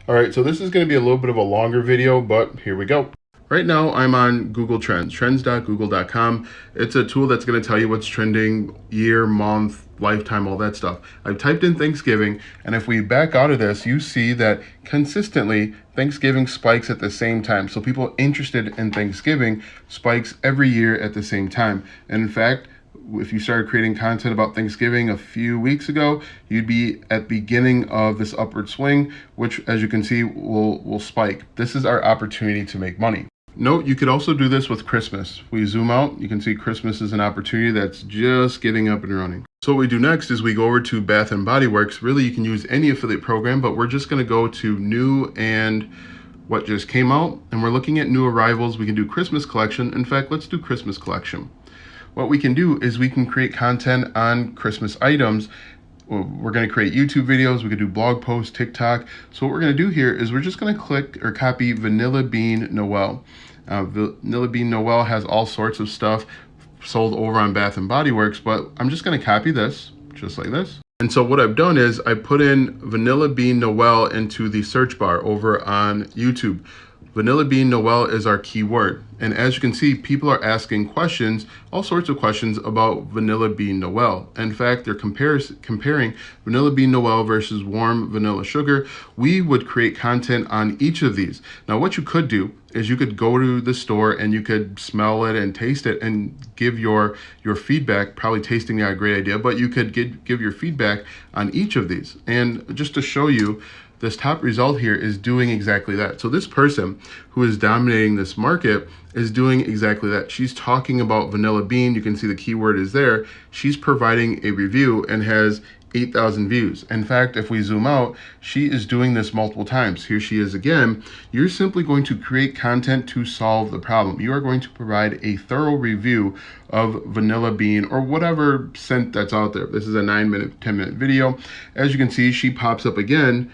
All right, so this is going to be a little bit of a longer video, but here we go. Right now, I'm on Google Trends, trends.google.com. It's a tool that's going to tell you what's trending year, month, lifetime, all that stuff. I've typed in Thanksgiving, and if we back out of this, you see that consistently Thanksgiving spikes at the same time. So people interested in Thanksgiving spikes every year at the same time. And in fact, if you started creating content about Thanksgiving a few weeks ago, you'd be at the beginning of this upward swing, which as you can see will spike. This is our opportunity to make money. Note, you could also do this with Christmas. We zoom out, you can see Christmas is an opportunity that's just getting up and running. So what we do next is we go over to Bath & Body Works. Really, you can use any affiliate program, but we're just gonna go to new and what just came out, and we're looking at new arrivals. We can do Christmas collection. In fact, let's do Christmas collection. What we can do is we can create content on Christmas items. We're going to create YouTube videos. We could do blog posts, TikTok. So what we're going to do here is we're just going to click or copy Vanilla Bean Noel. Vanilla Bean Noel has all sorts of stuff sold over on Bath & Body Works, but I'm just going to copy this just like this. And so what I've done is I put in Vanilla Bean Noel into the search bar over on YouTube. Vanilla Bean Noel is our keyword. And as you can see, people are asking questions, all sorts of questions about Vanilla Bean Noel. In fact, they're comparing Vanilla Bean Noel versus warm vanilla sugar. We would create content on each of these. Now, what you could do is you could go to the store and you could smell it and taste it and give your feedback, probably tasting not a great idea, but you could give your feedback on each of these. And just to show you, this top result here is doing exactly that. So this person who is dominating this market is doing exactly that. She's talking about Vanilla Bean. You can see the keyword is there. She's providing a review and has 8,000 views. In fact, if we zoom out, she is doing this multiple times. Here she is again. You're simply going to create content to solve the problem. You are going to provide a thorough review of Vanilla Bean or whatever scent that's out there. This is a 9-minute, 10-minute video. As you can see, she pops up again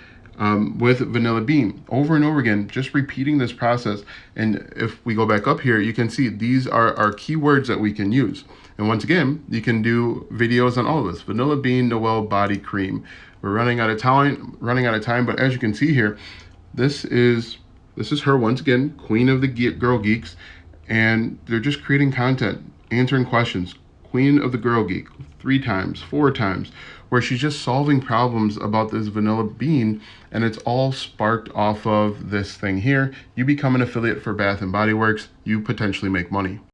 with Vanilla Bean over and over again, just repeating this process. And if we go back up here, you can see these are our keywords that we can use. And once again, you can do videos on all of this. Vanilla Bean Noel Body Cream. We're running out of time, but as you can see here, this is her once again, queen of the girl geeks, and they're just creating content, answering questions. Queen of the Girl Geek 3 times, 4 times, where she's just solving problems about this Vanilla Bean, and it's all sparked off of this thing here. You become an affiliate for Bath & Body Works, you potentially make money.